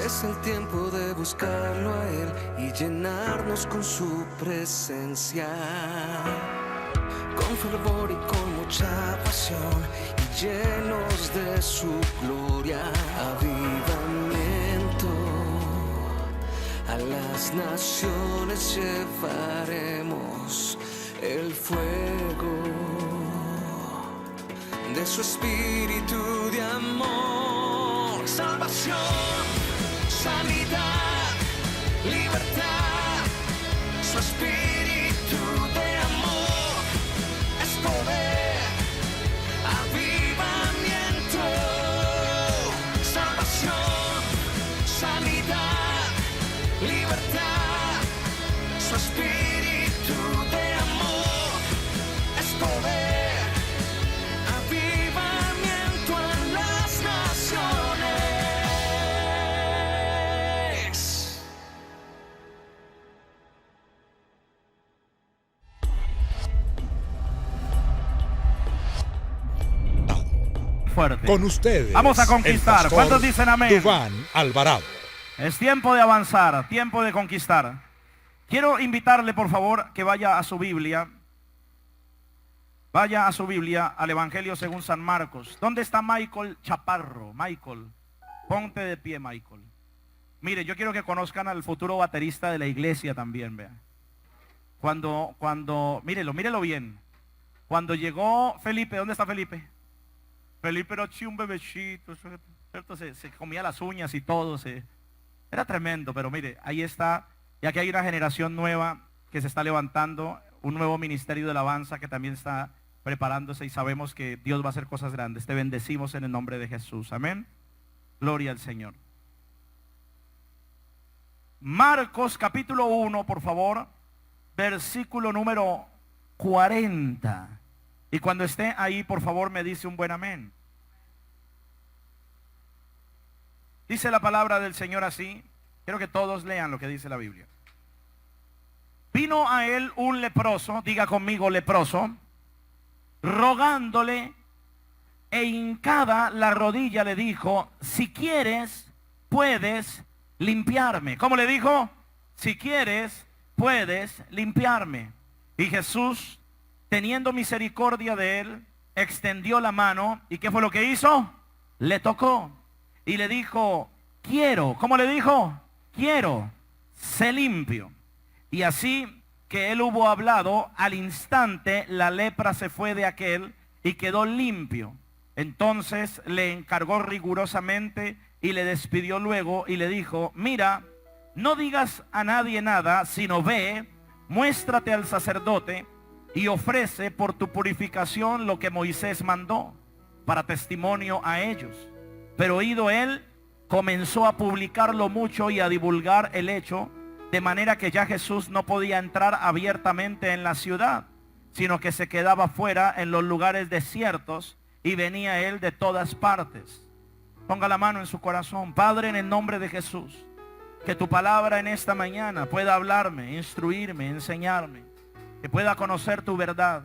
Es el tiempo de buscarlo a Él y llenarnos con su presencia, con fervor y con mucha pasión, y llenos de su gloria. Avivamiento, a las naciones llevaremos el fuego de su espíritu de amor. Salvación, sanidad, libertad, su espíritu de amor es poder, avivamiento, salvación, sanidad, libertad, su espíritu de amor es poder, avivamiento en las naciones. Fuerte. Con ustedes. Vamos a conquistar. El pastor ¿Cuántos dicen amén? Duván Alvarado. Es tiempo de avanzar, tiempo de conquistar. Quiero invitarle, por favor, que vaya a su Biblia. Vaya a su Biblia, al Evangelio según San Marcos. ¿Dónde está Michael Chaparro? Michael, ponte de pie, Michael. Mire, yo quiero que conozcan al futuro baterista de la iglesia también, vean. Mírelo bien. Cuando llegó Felipe, ¿dónde está Felipe? Felipe era un bebecito, ¿cierto? Se comía las uñas y todo, era tremendo, pero mire, ahí está, y aquí hay una generación nueva que se está levantando, un nuevo ministerio de alabanza que también está preparándose, y sabemos que Dios va a hacer cosas grandes. Te bendecimos en el nombre de Jesús, amén. Gloria al Señor. Marcos capítulo 1, por favor, versículo número 40. Y cuando esté ahí, por favor, me dice un buen amén. Dice la palabra del Señor así. Quiero que todos lean lo que dice la Biblia. Vino a él un leproso, diga conmigo leproso, rogándole, e hincada la rodilla le dijo: si quieres, puedes limpiarme. ¿Cómo le dijo? Si quieres, puedes limpiarme. Y Jesús, teniendo misericordia de él, extendió la mano. ¿Y qué fue lo que hizo? Le tocó y le dijo: quiero. ¿Cómo le dijo? Quiero, sé limpio. Y así que él hubo hablado, al instante la lepra se fue de aquel y quedó limpio. Entonces le encargó rigurosamente y le despidió luego y le dijo: mira, no digas a nadie nada, sino ve, muéstrate al sacerdote y ofrece por tu purificación lo que Moisés mandó, para testimonio a ellos. Pero oído él, comenzó a publicarlo mucho y a divulgar el hecho, de manera que ya Jesús no podía entrar abiertamente en la ciudad, sino que se quedaba fuera en los lugares desiertos, y venía él de todas partes. Ponga la mano en su corazón. Padre, en el nombre de Jesús, que tu palabra en esta mañana pueda hablarme, instruirme, enseñarme, que pueda conocer tu verdad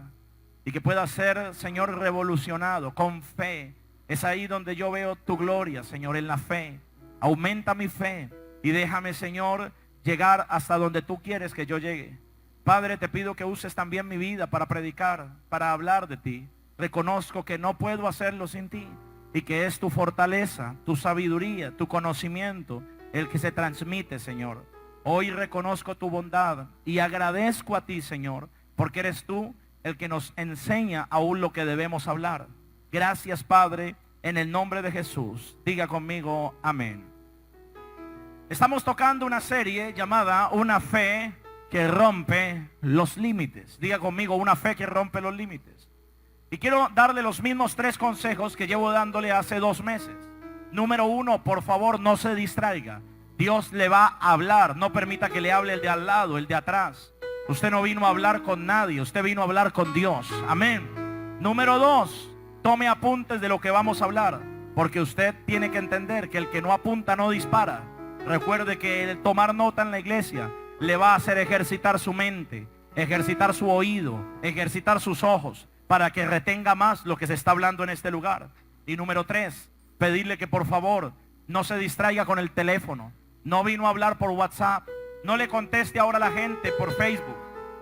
y que pueda ser, Señor, revolucionado con fe. Es ahí donde yo veo tu gloria, Señor, en la fe. Aumenta mi fe y déjame, Señor, llegar hasta donde tú quieres que yo llegue. Padre, te pido que uses también mi vida para predicar, para hablar de ti. Reconozco que no puedo hacerlo sin ti, y que es tu fortaleza, tu sabiduría, tu conocimiento el que se transmite, Señor. Hoy reconozco tu bondad y agradezco a ti, Señor, porque eres tú el que nos enseña aún lo que debemos hablar. Gracias, Padre, en el nombre de Jesús. Diga conmigo, amén. Estamos tocando una serie llamada Una fe que rompe los límites. Diga conmigo, una fe que rompe los límites. Y quiero darle los mismos 3 consejos que llevo dándole hace 2 meses. Número 1, por favor, no se distraiga. Dios le va a hablar. No permita que le hable el de al lado, el de atrás. Usted no vino a hablar con nadie, usted vino a hablar con Dios. Amén. Número 2, tome apuntes de lo que vamos a hablar, porque usted tiene que entender que el que no apunta no dispara. Recuerde que el tomar nota en la iglesia le va a hacer ejercitar su mente, ejercitar su oído, ejercitar sus ojos, para que retenga más lo que se está hablando en este lugar. Y número 3, pedirle que por favor No se distraiga con el teléfono. No vino a hablar por WhatsApp. No le conteste ahora a la gente por Facebook.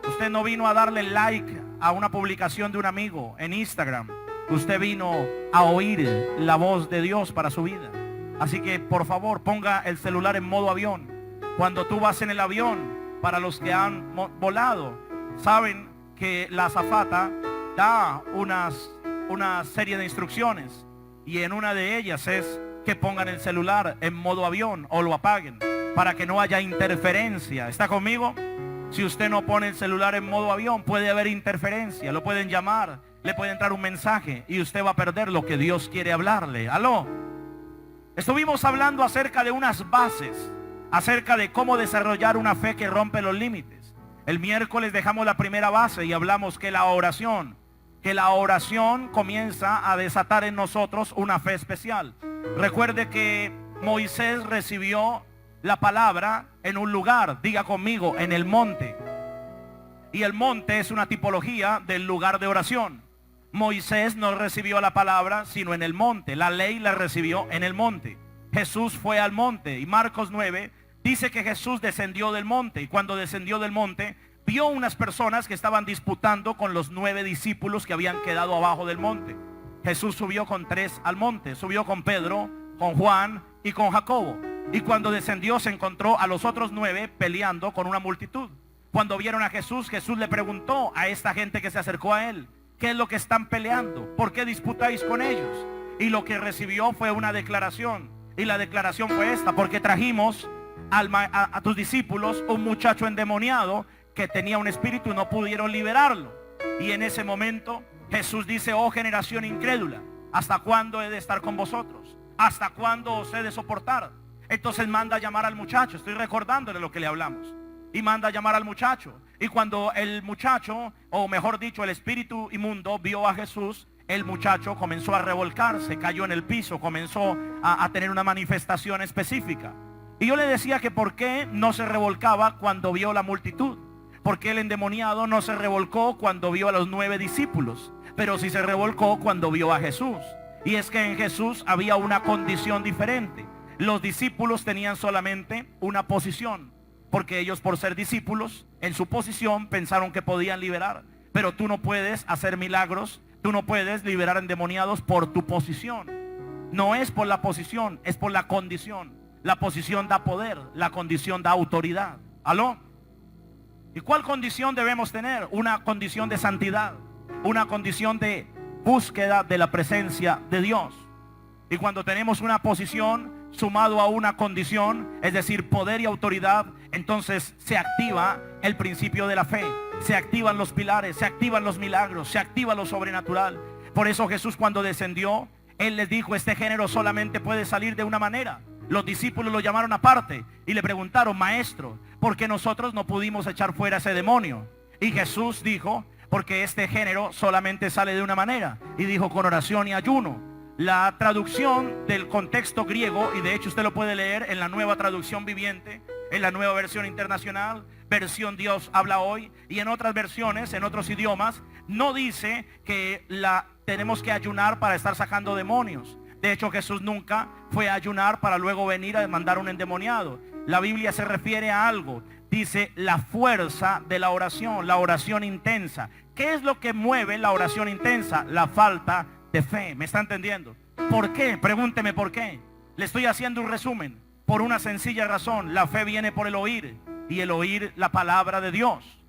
Usted no vino a darle like a una publicación de un amigo en Instagram. Usted vino a oír la voz de Dios para su vida. Así que por favor ponga el celular en modo avión. Cuando tú vas en el avión, para los que han volado, saben que la azafata da una serie de instrucciones, y en una de ellas es que pongan el celular en modo avión o lo apaguen para que no haya interferencia. ¿Está conmigo? Si usted no pone el celular en modo avión, puede haber interferencia, lo pueden llamar, le puede entrar un mensaje y usted va a perder lo que Dios quiere hablarle. ¿Aló? Estuvimos hablando acerca de unas bases, acerca de cómo desarrollar una fe que rompe los límites. El miércoles dejamos la primera base y hablamos que la oración comienza a desatar en nosotros una fe especial. Recuerde que Moisés recibió la palabra en un lugar, diga conmigo, en el monte. Y el monte es una tipología del lugar de oración. Moisés no recibió la palabra sino en el monte. La ley la recibió en el monte. Jesús fue al monte, y Marcos 9 dice que Jesús descendió del monte, y cuando descendió del monte vio unas personas que estaban disputando con los 9 discípulos que habían quedado abajo del monte. Jesús subió con 3 al monte, subió con Pedro, con Juan y con Jacobo. Y cuando descendió se encontró a los otros 9 peleando con una multitud. Cuando vieron a Jesús, Jesús le preguntó a esta gente que se acercó a él: ¿qué es lo que están peleando? ¿Por qué disputáis con ellos? Y lo que recibió fue una declaración. Y la declaración fue esta: porque trajimos a tus discípulos un muchacho endemoniado que tenía un espíritu y no pudieron liberarlo. Y en ese momento Jesús dice: oh generación incrédula, ¿hasta cuándo he de estar con vosotros? ¿Hasta cuándo os he de soportar? Entonces manda a llamar al muchacho. Estoy recordándole lo que le hablamos. Y manda a llamar al muchacho. Y cuando el muchacho, o mejor dicho, el espíritu inmundo vio a Jesús, el muchacho comenzó a revolcarse, cayó en el piso, comenzó a tener una manifestación específica. Y yo le decía que por qué no se revolcaba cuando vio la multitud. Porque el endemoniado no se revolcó cuando vio a los 9 discípulos, pero sí se revolcó cuando vio a Jesús. Y es que en Jesús había una condición diferente. Los discípulos tenían solamente una posición, porque ellos, por ser discípulos, en su posición pensaron que podían liberar. Pero tú no puedes hacer milagros, tú no puedes liberar endemoniados por tu posición. No es por la posición, es por la condición. La posición da poder, la condición da autoridad. ¿Aló? ¿Y cuál condición debemos tener? Una condición de santidad, una condición de búsqueda de la presencia de Dios. Y cuando tenemos una posición sumado a una condición, es decir, poder y autoridad, entonces se activa el principio de la fe, se activan los pilares, se activan los milagros, se activa lo sobrenatural. Por eso Jesús, cuando descendió, Él les dijo: este género solamente puede salir de una manera. Los discípulos lo llamaron aparte y le preguntaron: maestro, ¿por qué nosotros no pudimos echar fuera ese demonio? Y Jesús dijo: porque este género solamente sale de una manera. Y dijo: con oración y ayuno. La traducción del contexto griego, y de hecho usted lo puede leer en la Nueva Traducción Viviente, en la Nueva Versión Internacional, versión Dios habla hoy, y en otras versiones, en otros idiomas, no dice que tenemos que ayunar para estar sacando demonios. De hecho, Jesús nunca fue a ayunar para luego venir a mandar un endemoniado. La Biblia se refiere a algo. Dice: la fuerza de la oración intensa. ¿Qué es lo que mueve la oración intensa? La falta de fe. ¿Me está entendiendo? ¿Por qué? Pregúnteme por qué. Le estoy haciendo un resumen. Por una sencilla razón: la fe viene por el oír, y el oír la palabra de Dios.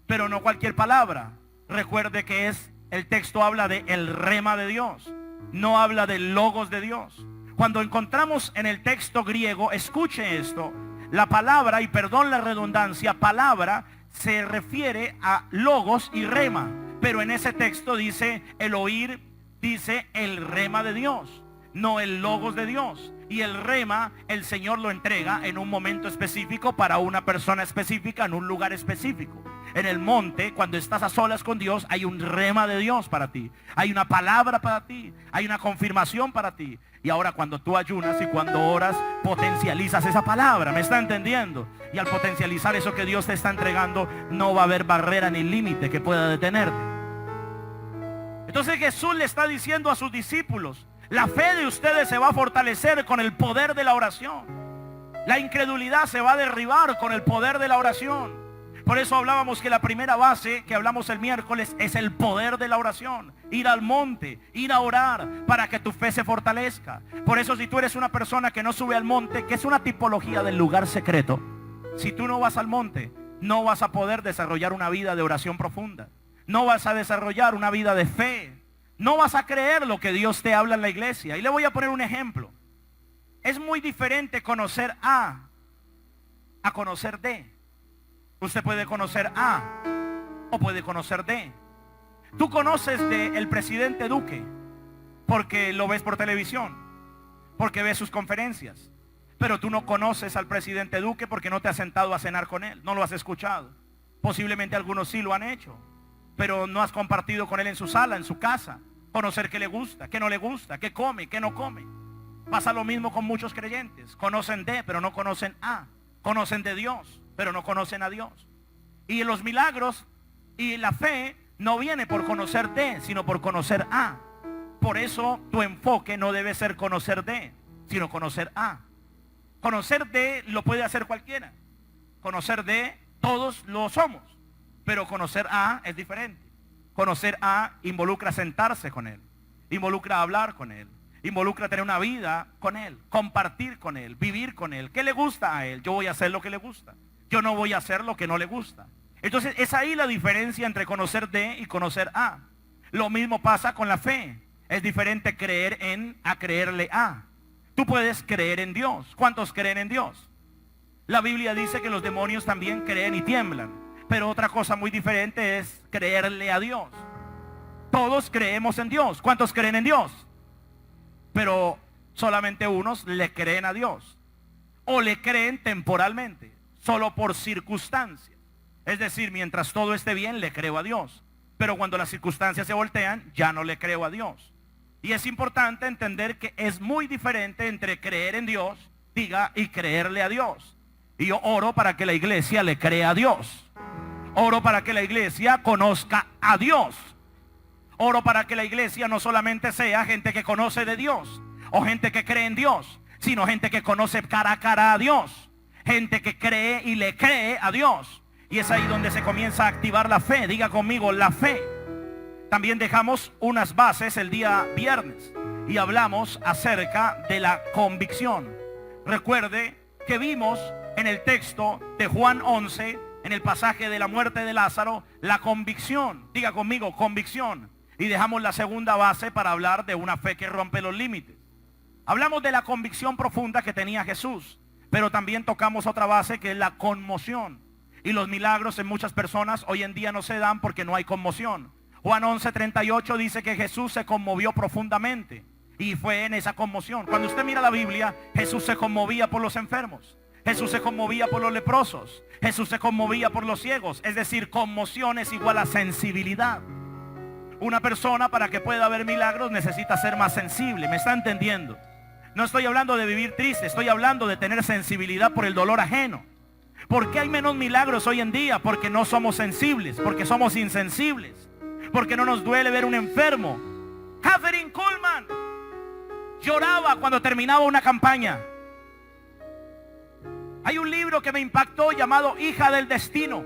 Pero no cualquier palabra. Recuerde que el texto habla de el rema de Dios, no habla del logos de Dios. Cuando encontramos en el texto griego, escuche esto, la palabra, y perdón la redundancia, palabra se refiere a logos y rema, pero en ese texto dice el oír, dice el rema de Dios, no el logos de Dios. Y el rema el Señor lo entrega en un momento específico para una persona específica, en un lugar específico. En el monte, cuando estás a solas con Dios, hay un rema de Dios para ti, hay una palabra para ti, hay una confirmación para ti. Y ahora cuando tú ayunas y cuando oras, potencializas esa palabra. ¿Me está entendiendo? Y al potencializar eso que Dios te está entregando, no va a haber barrera ni límite que pueda detenerte. Entonces Jesús le está diciendo a sus discípulos: La fe de ustedes se va a fortalecer con el poder de la oración. La incredulidad se va a derribar con el poder de la oración. Por eso hablábamos que la primera base que hablamos el miércoles es el poder de la oración. Ir al monte, ir a orar para que tu fe se fortalezca. Por eso si tú eres una persona que no sube al monte, que es una tipología del lugar secreto, si tú no vas al monte, no vas a poder desarrollar una vida de oración profunda. No vas a desarrollar una vida de fe. No vas a creer lo que Dios te habla en la iglesia. Y le voy a poner un ejemplo. Es muy diferente conocer a conocer de. Usted puede conocer A o puede conocer D. Tú conoces del presidente Duque porque lo ves por televisión, porque ves sus conferencias. Pero tú no conoces al presidente Duque porque no te has sentado a cenar con él, no lo has escuchado. Posiblemente algunos sí lo han hecho, pero no has compartido con él en su sala, en su casa. Conocer qué le gusta, qué no le gusta, qué come, qué no come. Pasa lo mismo con muchos creyentes. Conocen de, pero no conocen a. Conocen de Dios, pero no conocen a Dios. Y los milagros y la fe no viene por conocer de, sino por conocer a. Por eso tu enfoque no debe ser conocer de, sino conocer a. Conocer de lo puede hacer cualquiera. Conocer de todos lo somos. Pero conocer a es diferente. Conocer a involucra sentarse con él, involucra hablar con él, involucra tener una vida con él, compartir con él, vivir con él. ¿Qué le gusta a él? Yo voy a hacer lo que le gusta. Yo no voy a hacer lo que no le gusta. Entonces es ahí la diferencia entre conocer de y conocer a. Lo mismo pasa con la fe. Es diferente creer en a creerle a. Tú puedes creer en Dios. ¿Cuántos creen en Dios? La Biblia dice que los demonios también creen y tiemblan. Pero otra cosa muy diferente es creerle a Dios. Todos creemos en Dios. ¿Cuántos creen en Dios? Pero solamente unos le creen a Dios. O le creen temporalmente, solo por circunstancias. Es decir, mientras todo esté bien, le creo a Dios. Pero cuando las circunstancias se voltean, ya no le creo a Dios. Y es importante entender que es muy diferente entre creer en Dios, diga, y creerle a Dios. Y yo oro para que la iglesia le crea a Dios. Oro para que la iglesia conozca a Dios. Oro para que la iglesia no solamente sea gente que conoce de Dios o gente que cree en Dios, sino gente que conoce cara a cara a Dios. Gente que cree y le cree a Dios. Y es ahí donde se comienza a activar la fe. Diga conmigo, la fe. También dejamos unas bases el día viernes y hablamos acerca de la convicción. Recuerde que vimos en el texto de Juan 11, en el pasaje de la muerte de Lázaro, la convicción. Diga conmigo, convicción. Y dejamos la segunda base para hablar de una fe que rompe los límites. Hablamos de la convicción profunda que tenía Jesús, pero también tocamos otra base que es la conmoción. Y los milagros en muchas personas hoy en día no se dan porque no hay conmoción. Juan 11:38 dice que Jesús se conmovió profundamente y fue en esa conmoción. Cuando usted mira la Biblia, Jesús se conmovía por los enfermos. Jesús se conmovía por los leprosos. Jesús se conmovía por los ciegos. Es decir, conmoción es igual a sensibilidad. Una persona para que pueda ver milagros necesita ser más sensible. ¿Me está entendiendo? No estoy hablando de vivir triste, estoy hablando de tener sensibilidad por el dolor ajeno. ¿Por qué hay menos milagros hoy en día? Porque no somos sensibles, porque somos insensibles, porque no nos duele ver un enfermo. Kathryn Kuhlman lloraba cuando terminaba una campaña. Hay un libro que me impactó llamado Hija del Destino.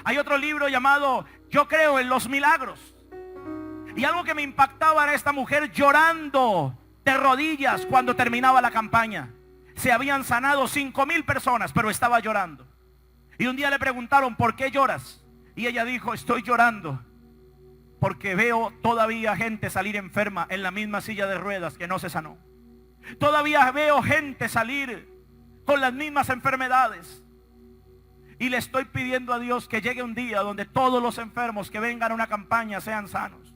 Hay otro libro llamado Yo creo en los milagros. Y algo que me impactaba era esta mujer llorando de rodillas cuando terminaba la campaña. Se habían sanado 5,000 personas, pero estaba llorando. Y un día le preguntaron, ¿por qué lloras? Y ella dijo, estoy llorando porque veo todavía gente salir enferma en la misma silla de ruedas que no se sanó. Todavía veo gente salir con las mismas enfermedades. Y le estoy pidiendo a Dios que llegue un día donde todos los enfermos que vengan a una campaña sean sanos.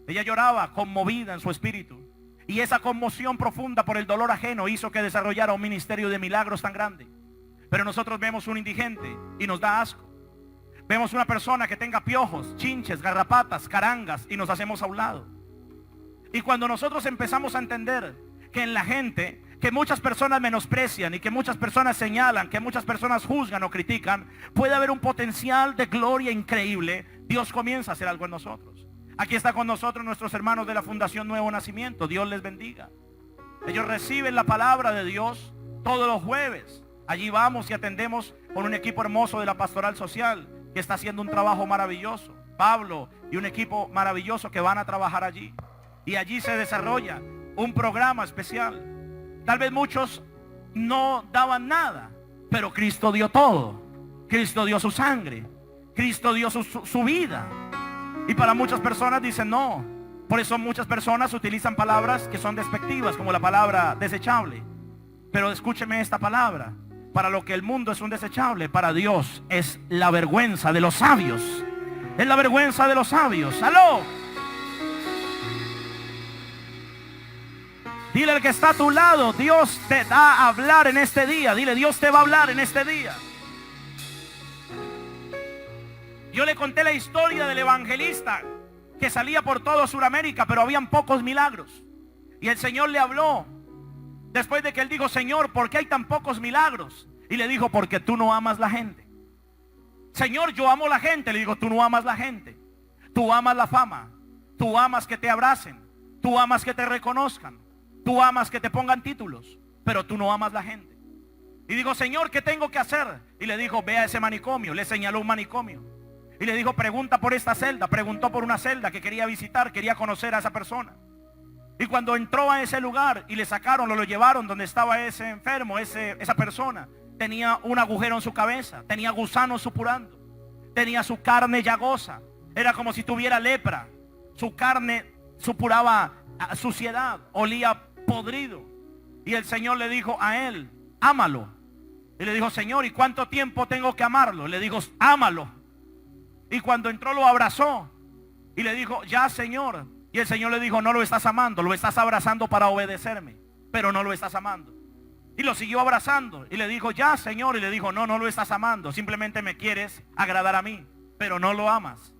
Ella lloraba conmovida en su espíritu. Y esa conmoción profunda por el dolor ajeno hizo que desarrollara un ministerio de milagros tan grande. Pero nosotros vemos un indigente y nos da asco. Vemos una persona que tenga piojos, chinches, garrapatas, carangas y nos hacemos a un lado. Y cuando nosotros empezamos a entender que en la gente, que muchas personas menosprecian y que muchas personas señalan, que muchas personas juzgan o critican, puede haber un potencial de gloria increíble, Dios comienza a hacer algo en nosotros. Aquí está con nosotros nuestros hermanos de la Fundación Nuevo Nacimiento. Dios les bendiga. Ellos reciben la palabra de Dios todos los jueves. Allí vamos y atendemos con un equipo hermoso de la Pastoral Social que está haciendo un trabajo maravilloso. Pablo y un equipo maravilloso que van a trabajar allí. Y allí se desarrolla un programa especial. Tal vez muchos no daban nada, pero Cristo dio todo. Cristo dio su sangre. Cristo dio su vida. Y para muchas personas dicen no. Por eso muchas personas utilizan palabras que son despectivas, como la palabra desechable. Pero escúcheme esta palabra. Para lo que el mundo es un desechable, para Dios es la vergüenza de los sabios. Es la vergüenza de los sabios. ¡Aló! Dile al que está a tu lado, Dios te da a hablar en este día. Dile, Dios te va a hablar en este día. Yo le conté la historia del evangelista que salía por todo Sudamérica, pero habían pocos milagros. Y el Señor le habló después de que él dijo, Señor, ¿por qué hay tan pocos milagros? Y le dijo, porque tú no amas la gente. Señor, yo amo la gente. Le digo, tú no amas la gente. Tú amas la fama. Tú amas que te abracen. Tú amas que te reconozcan. Tú amas que te pongan títulos. Pero tú no amas la gente. Y digo, Señor, ¿qué tengo que hacer? Y le dijo, ve a ese manicomio. Le señaló un manicomio. Y le dijo, pregunta por esta celda. Preguntó por una celda que quería visitar, quería conocer a esa persona. Y cuando entró a ese lugar y le sacaron, lo llevaron donde estaba ese enfermo, esa persona, tenía un agujero en su cabeza, tenía gusanos supurando, tenía su carne llagosa, era como si tuviera lepra, su carne supuraba suciedad, olía podrido. Y el Señor le dijo a él, ámalo. Y le dijo, Señor, ¿y cuánto tiempo tengo que amarlo? Le dijo, ámalo. Y cuando entró lo abrazó y le dijo, ya, Señor. Y el Señor le dijo, no lo estás amando, lo estás abrazando para obedecerme, pero no lo estás amando. Y lo siguió abrazando y le dijo, ya, Señor. Y le dijo, no, no lo estás amando, simplemente me quieres agradar a mí, pero no lo amas.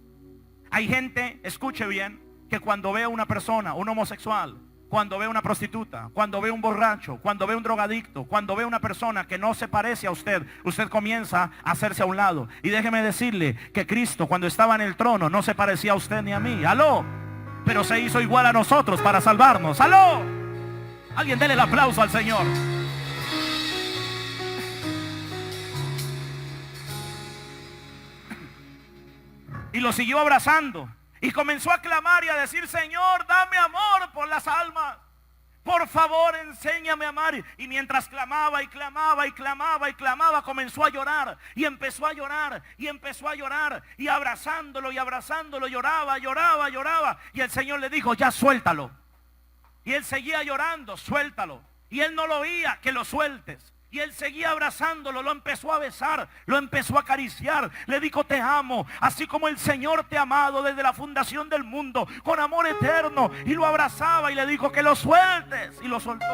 Hay gente, escuche bien, que cuando ve a una persona, un homosexual, cuando ve a una prostituta, cuando ve a un borracho, cuando ve a un drogadicto, cuando ve a una persona que no se parece a usted, usted comienza a hacerse a un lado. Y déjeme decirle que Cristo, cuando estaba en el trono, no se parecía a usted ni a mí. ¡Aló! Pero se hizo igual a nosotros para salvarnos. ¡Aló! Alguien déle el aplauso al Señor. Y lo siguió abrazando. Y comenzó a clamar y a decir, Señor, dame amor por las almas. Por favor, enséñame a amar. Y mientras clamaba y clamaba y clamaba y clamaba, comenzó a llorar. Y empezó a llorar y empezó a llorar. Y abrazándolo, lloraba, lloraba, lloraba. Y el Señor le dijo, ya suéltalo. Y él seguía llorando, suéltalo. Y él no lo oía, que lo sueltes. Y él seguía abrazándolo, lo empezó a besar, lo empezó a acariciar. Le dijo, te amo, así como el Señor te ha amado desde la fundación del mundo, con amor eterno. Y lo abrazaba y le dijo, que lo sueltes. Y lo soltó.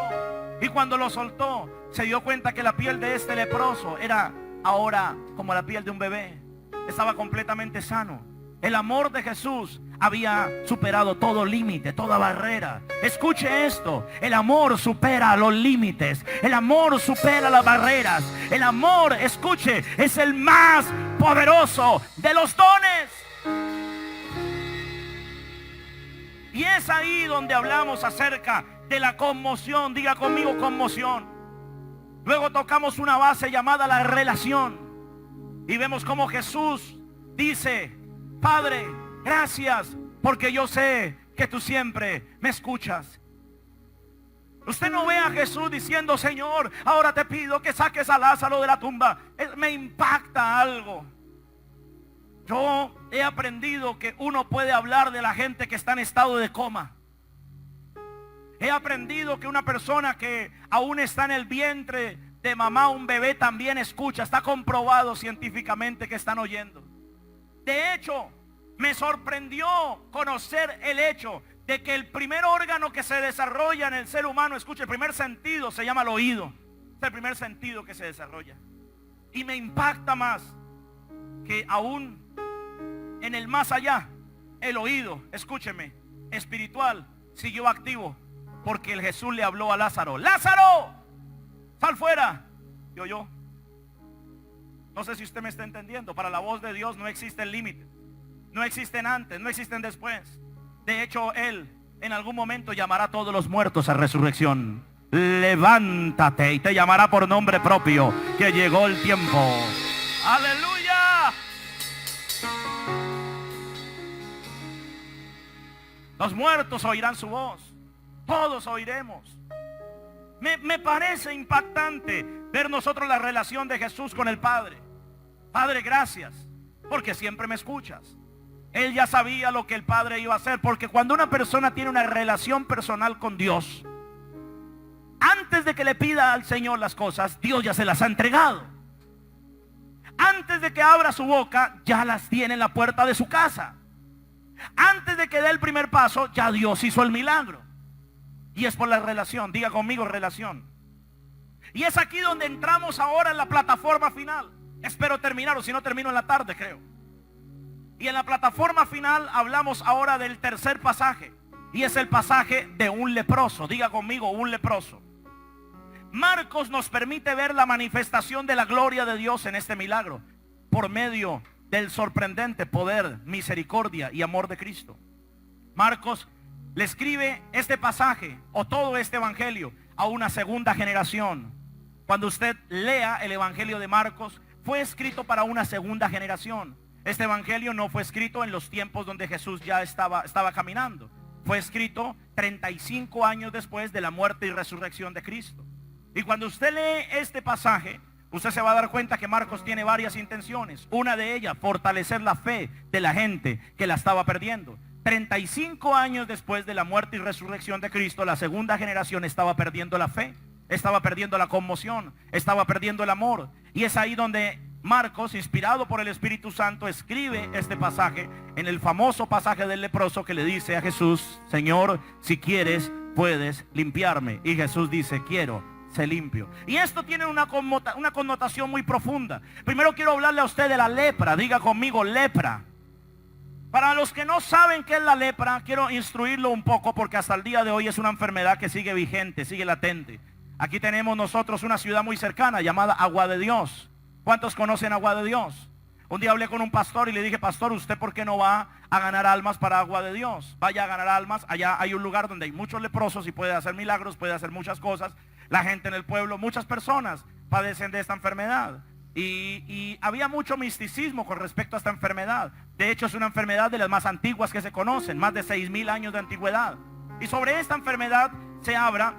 Y cuando lo soltó, se dio cuenta que la piel de este leproso era ahora como la piel de un bebé. Estaba completamente sano. El amor de Jesús había superado todo límite, toda barrera. Escuche esto, el amor supera los límites, el amor supera las barreras. El amor, escuche, es el más poderoso de los dones. Y es ahí donde hablamos acerca de la conmoción. Diga conmigo, conmoción. Luego tocamos una base llamada la relación. Y vemos cómo Jesús dice, Padre, gracias, porque yo sé que tú siempre me escuchas. Usted no ve a Jesús diciendo, Señor, ahora te pido que saques a Lázaro de la tumba. Me impacta algo. Yo he aprendido que uno puede hablar de la gente que está en estado de coma. He aprendido que una persona que aún está en el vientre de mamá, un bebé, también escucha. Está comprobado científicamente que están oyendo. De hecho, me sorprendió conocer el hecho de que el primer órgano que se desarrolla en el ser humano, escuche, el primer sentido se llama el oído. Es el primer sentido que se desarrolla. Y me impacta más que aún en el más allá, el oído, escúcheme, espiritual, siguió activo. Porque el Jesús le habló a Lázaro, Lázaro, sal fuera. Y oyó. No sé si usted me está entendiendo. Para la voz de Dios no existe el límite. No existen antes, no existen después. De hecho, Él en algún momento llamará a todos los muertos a resurrección. Levántate, y te llamará por nombre propio, que llegó el tiempo. ¡Aleluya! Los muertos oirán su voz. Todos oiremos. Me parece impactante ver nosotros la relación de Jesús con el Padre. Padre, gracias, porque siempre me escuchas. Él ya sabía lo que el Padre iba a hacer, porque cuando una persona tiene una relación personal con Dios, antes de que le pida al Señor las cosas, Dios ya se las ha entregado. Antes de que abra su boca, ya las tiene en la puerta de su casa. Antes de que dé el primer paso, ya Dios hizo el milagro. Y es por la relación. Diga conmigo, relación. Y es aquí donde entramos ahora en la plataforma final. Espero terminar, o si no termino en la tarde, creo. Y en la plataforma final hablamos ahora del tercer pasaje. Y es el pasaje de un leproso. Diga conmigo, un leproso. Marcos nos permite ver la manifestación de la gloria de Dios en este milagro, por medio del sorprendente poder, misericordia y amor de Cristo. Marcos le escribe este pasaje o todo este evangelio a una segunda generación. Cuando usted lea el evangelio de Marcos, fue escrito para una segunda generación. Este evangelio no fue escrito en los tiempos donde Jesús ya estaba caminando. Fue escrito 35 años después de la muerte y resurrección de Cristo. Y cuando usted lee este pasaje, usted se va a dar cuenta que Marcos tiene varias intenciones. Una de ellas, fortalecer la fe de la gente que la estaba perdiendo. 35 años después de la muerte y resurrección de Cristo, la segunda generación estaba perdiendo la fe, estaba perdiendo la conmoción, estaba perdiendo el amor. Y es ahí donde Marcos, inspirado por el Espíritu Santo, escribe este pasaje, en el famoso pasaje del leproso que le dice a Jesús: Señor, si quieres, puedes limpiarme. Y Jesús dice: quiero, sé limpio. Y esto tiene una connotación muy profunda. Primero quiero hablarle a usted de la lepra. Diga conmigo, lepra. Para los que no saben qué es la lepra, quiero instruirlo un poco, porque hasta el día de hoy es una enfermedad que sigue vigente, sigue latente. Aquí tenemos nosotros una ciudad muy cercana llamada Agua de Dios. ¿Cuántos conocen Agua de Dios? Un día hablé con un pastor y le dije: pastor, ¿usted por qué no va a ganar almas para Agua de Dios? Vaya a ganar almas. Allá hay un lugar donde hay muchos leprosos y puede hacer milagros, puede hacer muchas cosas. La gente en el pueblo, muchas personas padecen de esta enfermedad. Y había mucho misticismo con respecto a esta enfermedad. De hecho, es una enfermedad de las más antiguas que se conocen, más de 6.000 años de antigüedad. Y sobre esta enfermedad se habla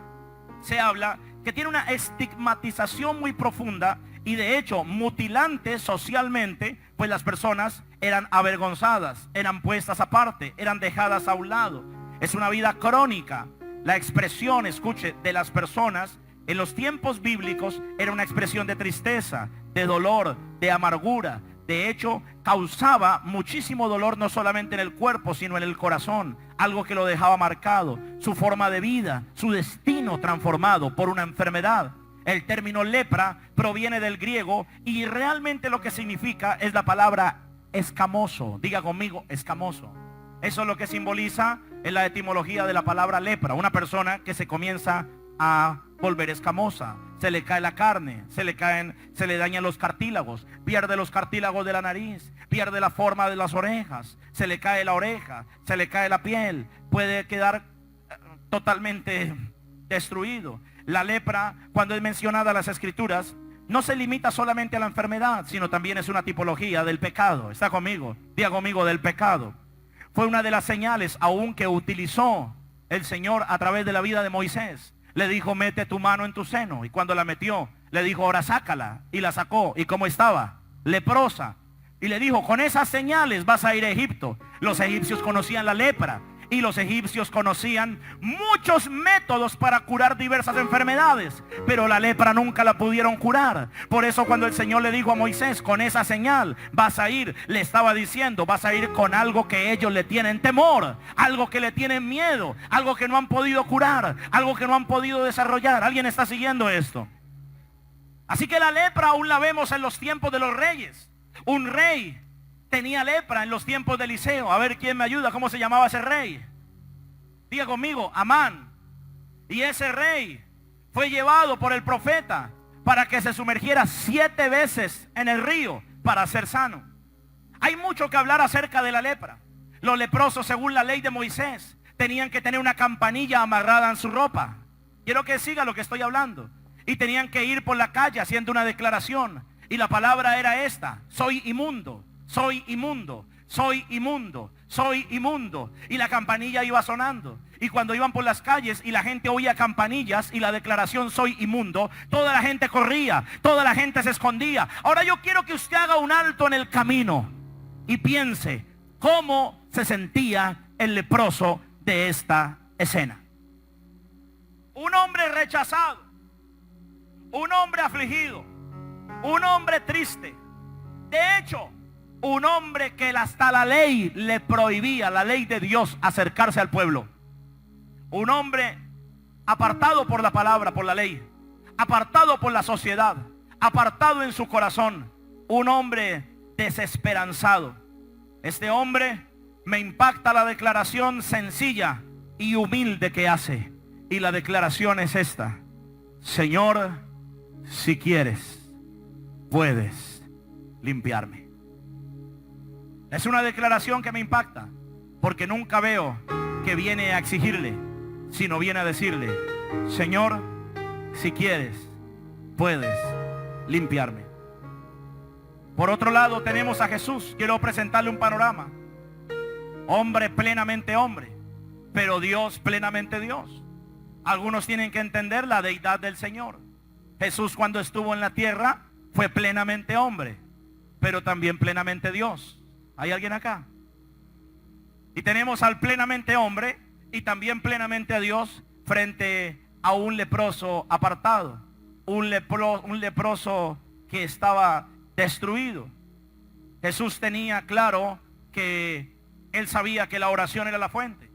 que tiene una estigmatización muy profunda y de hecho mutilante socialmente, pues las personas eran avergonzadas, eran puestas aparte, eran dejadas a un lado. Es una vida crónica. La expresión, escuche, de las personas en los tiempos bíblicos era una expresión de tristeza, de dolor, de amargura. De hecho, causaba muchísimo dolor no solamente en el cuerpo, sino en el corazón. Algo que lo dejaba marcado, su forma de vida, su destino transformado por una enfermedad. El término lepra proviene del griego y realmente lo que significa es la palabra escamoso. Diga conmigo, escamoso. Eso es lo que simboliza en la etimología de la palabra lepra. Una persona que se comienza a volver escamosa, se le cae la carne, se le dañan los cartílagos, pierde los cartílagos de la nariz, pierde la forma de las orejas, se le cae la oreja, se le cae la piel, puede quedar totalmente destruido. La lepra, cuando es mencionada en las escrituras, no se limita solamente a la enfermedad, sino también es una tipología del pecado. ¿Está conmigo? Diga conmigo, del pecado. Fue una de las señales aún que utilizó el Señor a través de la vida de Moisés. Le dijo: mete tu mano en tu seno. Y cuando la metió, le dijo: ahora sácala. Y la sacó. ¿Y cómo estaba? Leprosa. Y le dijo: con esas señales vas a ir a Egipto. Los egipcios conocían la lepra. Y los egipcios conocían muchos métodos para curar diversas enfermedades, pero la lepra nunca la pudieron curar. Por eso cuando el Señor le dijo a Moisés: con esa señal vas a ir, le estaba diciendo: vas a ir con algo que ellos le tienen temor, algo que le tienen miedo, algo que no han podido curar, algo que no han podido desarrollar. ¿Alguien está siguiendo esto? Así que la lepra aún la vemos en los tiempos de los reyes. Un rey tenía lepra en los tiempos de Eliseo. A ver, ¿quién me ayuda? ¿Cómo se llamaba ese rey? Diga conmigo, Amán. Y ese rey fue llevado por el profeta para que se sumergiera 7 veces en el río para ser sano. Hay mucho que hablar acerca de la lepra. Los leprosos, según la ley de Moisés, tenían que tener una campanilla amarrada en su ropa. Quiero que siga lo que estoy hablando. Y tenían que ir por la calle haciendo una declaración. Y la palabra era esta: soy inmundo, soy inmundo, soy inmundo, soy inmundo. Y la campanilla iba sonando. Y cuando iban por las calles y la gente oía campanillas y la declaración soy inmundo, toda la gente corría, toda la gente se escondía. Ahora yo quiero que usted haga un alto en el camino y piense cómo se sentía el leproso de esta escena. Un hombre rechazado, un hombre afligido, un hombre triste. De hecho, un hombre que hasta la ley le prohibía, la ley de Dios, acercarse al pueblo. Un hombre apartado por la palabra, por la ley, apartado por la sociedad, apartado en su corazón. Un hombre desesperanzado. Este hombre me impacta la declaración sencilla y humilde que hace. Y la declaración es esta: Señor, si quieres, puedes limpiarme. Es una declaración que me impacta, porque nunca veo que viene a exigirle, sino viene a decirle: Señor, si quieres, puedes limpiarme. Por otro lado tenemos a Jesús. Quiero presentarle un panorama. Hombre plenamente hombre, pero Dios plenamente Dios. Algunos tienen que entender la deidad del Señor. Jesús, cuando estuvo en la tierra, fue plenamente hombre, pero también plenamente Dios. ¿Hay alguien acá? Y tenemos al plenamente hombre y también plenamente a Dios frente a un leproso apartado, un leproso que estaba destruido. Jesús tenía claro que él sabía que la oración era la fuente.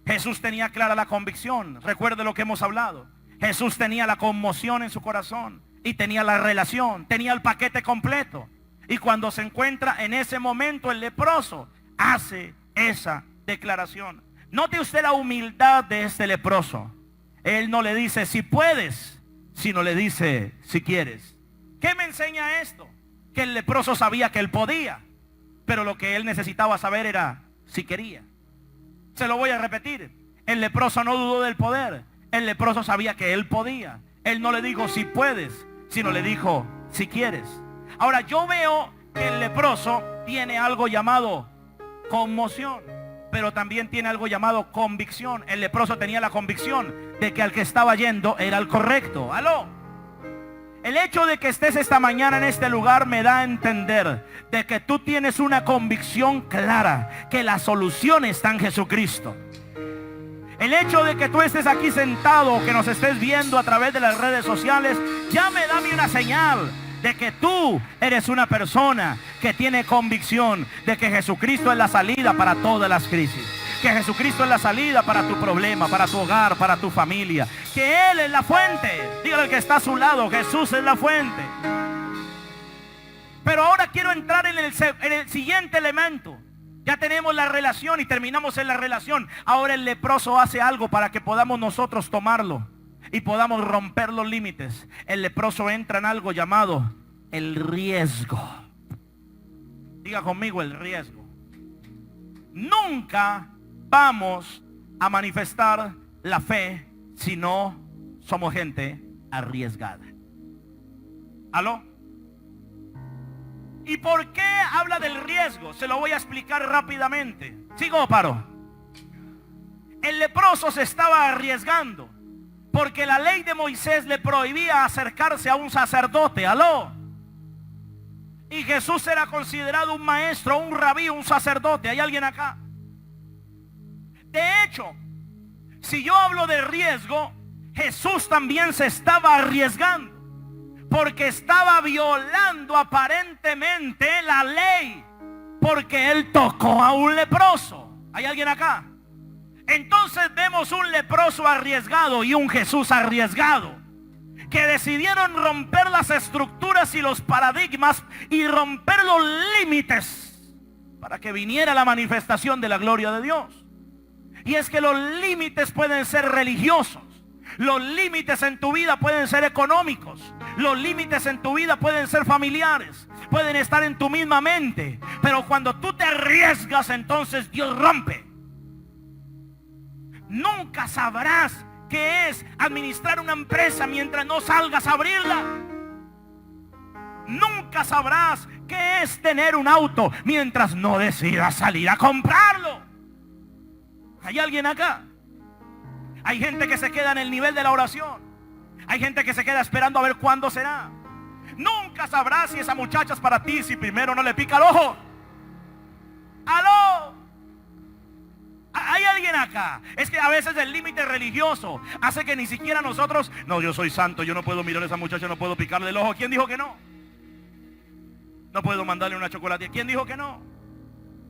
Jesús tenía clara la convicción. Recuerde lo que hemos hablado. Jesús tenía la conmoción en su corazón y tenía la relación, tenía el paquete completo. Y cuando se encuentra en ese momento el leproso, hace esa declaración. Note usted la humildad de este leproso. Él no le dice si puedes, sino le dice si quieres. ¿Qué me enseña esto? Que el leproso sabía que él podía, pero lo que él necesitaba saber era si quería. Se lo voy a repetir. El leproso no dudó del poder. El leproso sabía que él podía. Él no le dijo si puedes, sino le dijo si quieres. Ahora yo veo que el leproso tiene algo llamado conmoción, pero también tiene algo llamado convicción. El leproso tenía la convicción de que al que estaba yendo era el correcto. ¿Aló? El hecho de que estés esta mañana en este lugar me da a entender de que tú tienes una convicción clara, que la solución está en Jesucristo. El hecho de que tú estés aquí sentado, que nos estés viendo a través de las redes sociales, ya me da a mí una señal de que tú eres una persona que tiene convicción de que Jesucristo es la salida para todas las crisis. Que Jesucristo es la salida para tu problema, para tu hogar, para tu familia. Que Él es la fuente. Dígale al que está a su lado: Jesús es la fuente. Pero ahora quiero entrar en el siguiente elemento. Ya tenemos la relación y terminamos en la relación. Ahora el leproso hace algo para que podamos nosotros tomarlo y podamos romper los límites. El leproso entra en algo llamado el riesgo. Diga conmigo: el riesgo. Nunca vamos a manifestar la fe si no somos gente arriesgada. ¿Aló? ¿Y por qué habla del riesgo? Se lo voy a explicar rápidamente. ¿Sigo o paro? El leproso se estaba arriesgando porque la ley de Moisés le prohibía acercarse a un sacerdote. ¿Aló? Y Jesús era considerado un maestro, un rabí, un sacerdote. ¿Hay alguien acá? De hecho, si yo hablo de riesgo, Jesús también se estaba arriesgando, porque estaba violando aparentemente la ley, porque Él tocó a un leproso. ¿Hay alguien acá? Entonces vemos un leproso arriesgado y un Jesús arriesgado, que decidieron romper las estructuras y los paradigmas y romper los límites para que viniera la manifestación de la gloria de Dios. Y es que los límites pueden ser religiosos, Los límites en tu vida pueden ser económicos. Los límites en tu vida pueden ser familiares. Pueden estar en tu misma mente. Pero cuando tú te arriesgas, entonces Dios rompe. Nunca sabrás qué es administrar una empresa mientras no salgas a abrirla. Nunca sabrás qué es tener un auto mientras no decidas salir a comprarlo. ¿Hay alguien acá? Hay gente que se queda en el nivel de la oración. Hay gente que se queda esperando a ver cuándo será. Nunca sabrás si esa muchacha es para ti si primero no le pica el ojo. ¡Aló! ¿Hay alguien acá? Es que a veces el límite religioso hace que ni siquiera nosotros, no, yo soy santo, yo no puedo mirar a esa muchacha, no puedo picarle el ojo. ¿Quién dijo que no? No puedo mandarle una chocolate. ¿Quién dijo que no?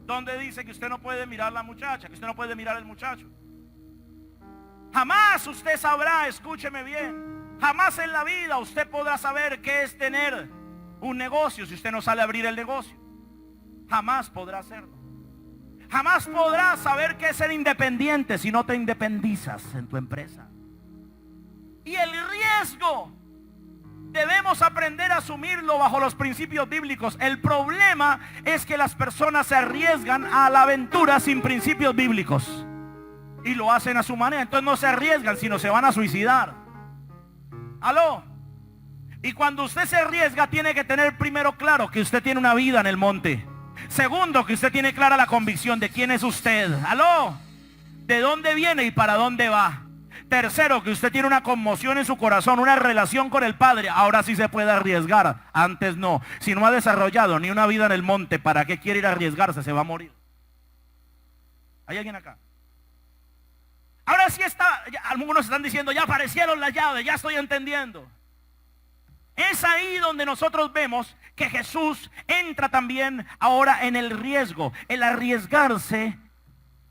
¿Dónde dice que usted no puede mirar a la muchacha? Que usted no puede mirar al muchacho. Jamás usted sabrá, escúcheme bien, jamás en la vida usted podrá saber qué es tener un negocio si usted no sale a abrir el negocio. Jamás podrá hacerlo. Jamás podrás saber qué es ser independiente si no te independizas en tu empresa. Y el riesgo debemos aprender a asumirlo bajo los principios bíblicos. El problema es que las personas se arriesgan a la aventura sin principios bíblicos y lo hacen a su manera. Entonces no se arriesgan, sino se van a suicidar. ¿Aló? Y cuando usted se arriesga, tiene que tener primero claro que usted tiene una vida en el monte. Segundo, que usted tiene clara la convicción de quién es usted. ¿Aló? ¿De dónde viene y para dónde va? Tercero, que usted tiene una conmoción en su corazón, una relación con el Padre. Ahora sí se puede arriesgar, antes no. Si no ha desarrollado ni una vida en el monte, ¿para qué quiere ir a arriesgarse? Se va a morir. ¿Hay alguien acá? Ahora sí está, algunos están diciendo, ya aparecieron las llaves, ya estoy entendiendo. Es ahí donde nosotros vemos que Jesús entra también ahora en el riesgo. El arriesgarse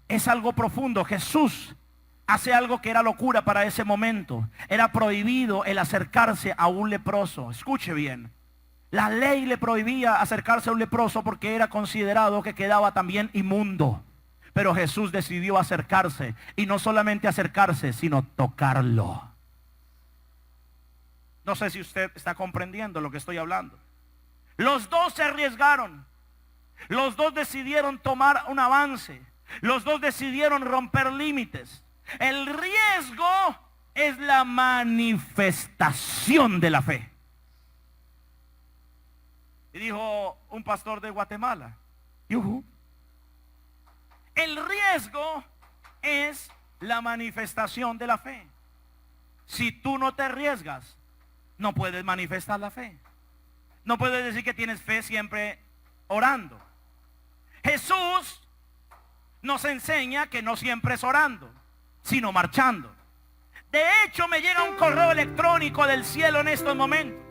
es algo profundo. Jesús hace algo que era locura para ese momento. Era prohibido el acercarse a un leproso. Escuche bien. La ley le prohibía acercarse a un leproso porque era considerado que quedaba también inmundo. Pero Jesús decidió acercarse. Y no solamente acercarse, sino tocarlo. No sé si usted está comprendiendo lo que estoy hablando. Los dos se arriesgaron. Los dos decidieron tomar un avance. Los dos decidieron romper límites. El riesgo es la manifestación de la fe. Y dijo un pastor de Guatemala, ¡yujú! El riesgo es la manifestación de la fe. Si tú no te arriesgas, no puedes manifestar la fe. No puedes decir que tienes fe siempre orando. Jesús nos enseña que no siempre es orando, sino marchando. De hecho, me llega un correo electrónico del cielo en estos momentos.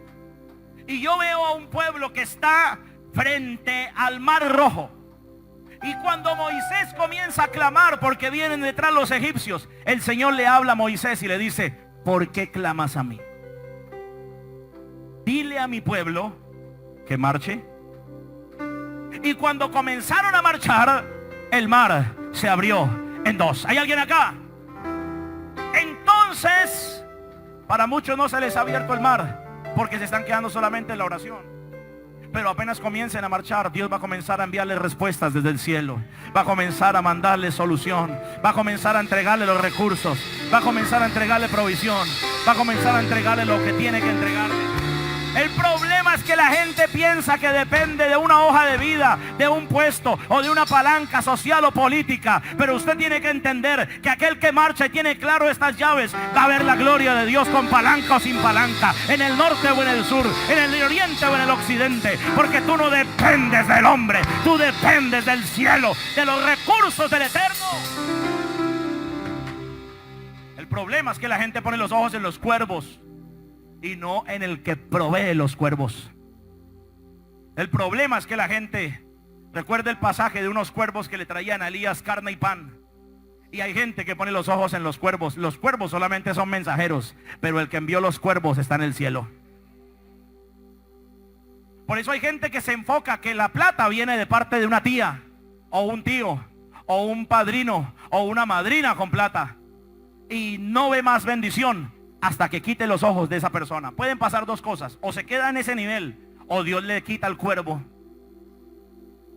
Y yo veo a un pueblo que está frente al Mar Rojo. Y cuando Moisés comienza a clamar porque vienen detrás los egipcios, el Señor le habla a Moisés y le dice, ¿por qué clamas a mí? Dile a mi pueblo que marche. Y cuando comenzaron a marchar, el mar se abrió en dos. ¿Hay alguien acá? Entonces, para muchos no se les ha abierto el mar porque se están quedando solamente en la oración. Pero apenas comiencen a marchar, Dios va a comenzar a enviarles respuestas desde el cielo. Va a comenzar a mandarles solución. Va a comenzar a entregarle los recursos. Va a comenzar a entregarle provisión. Va a comenzar a entregarle lo que tiene que entregarle. El problema es que la gente piensa que depende de una hoja de vida, de un puesto o de una palanca social o política. Pero usted tiene que entender que aquel que marcha y tiene claro estas llaves va a ver la gloria de Dios con palanca o sin palanca, en el norte o en el sur, en el oriente o en el occidente. Porque tú no dependes del hombre, tú dependes del cielo, de los recursos del Eterno. El problema es que la gente pone los ojos en los cuervos y no en el que provee los cuervos. El problema es que la gente recuerda el pasaje de unos cuervos que le traían a Elías carne y pan. Y hay gente que pone los ojos en los cuervos. Los cuervos solamente son mensajeros, pero el que envió los cuervos está en el cielo. Por eso hay gente que se enfoca que la plata viene de parte de una tía, o un tío, o un padrino, o una madrina con plata. y no ve más bendición hasta que quite los ojos de esa persona. Pueden pasar dos cosas: o se queda en ese nivel, o Dios le quita el cuervo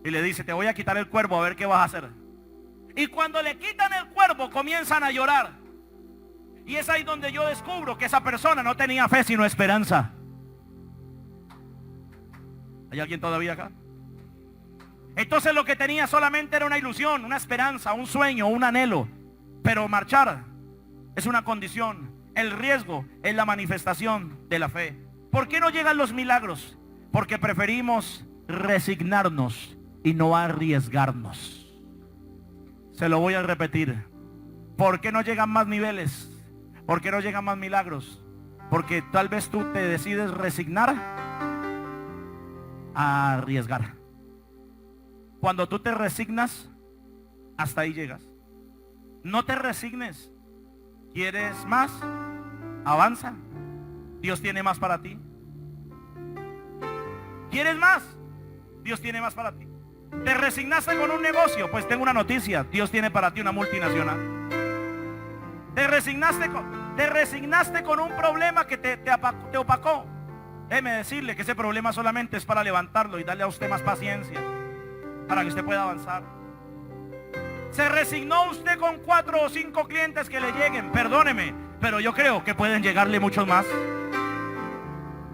y le dice, te voy a quitar el cuervo, a ver qué vas a hacer. Y cuando le quitan el cuervo, comienzan a llorar. Y es ahí donde yo descubro que esa persona no tenía fe sino esperanza. ¿Hay alguien todavía acá? Entonces lo que tenía solamente era una ilusión, una esperanza, un sueño, un anhelo. Pero marchar es una condición. El riesgo es la manifestación de la fe. ¿Por qué no llegan los milagros? Porque preferimos resignarnos y no arriesgarnos. Se lo voy a repetir. ¿Por qué no llegan más niveles? ¿Por qué no llegan más milagros? Porque tal vez tú te decides resignar a arriesgar. Cuando tú te resignas, hasta ahí llegas. No te resignes. ¿Quieres más? Avanza. Dios tiene más para ti. ¿Quieres más? Dios tiene más para ti. ¿Te resignaste con un negocio? Pues tengo una noticia. Dios tiene para ti una multinacional. ¿Te resignaste con un problema que te opacó? Déjeme decirle que ese problema solamente es para levantarlo y darle a usted más paciencia, para que usted pueda avanzar. ¿Se resignó usted con 4 o 5 clientes que le lleguen? Perdóneme, pero yo creo que pueden llegarle muchos más.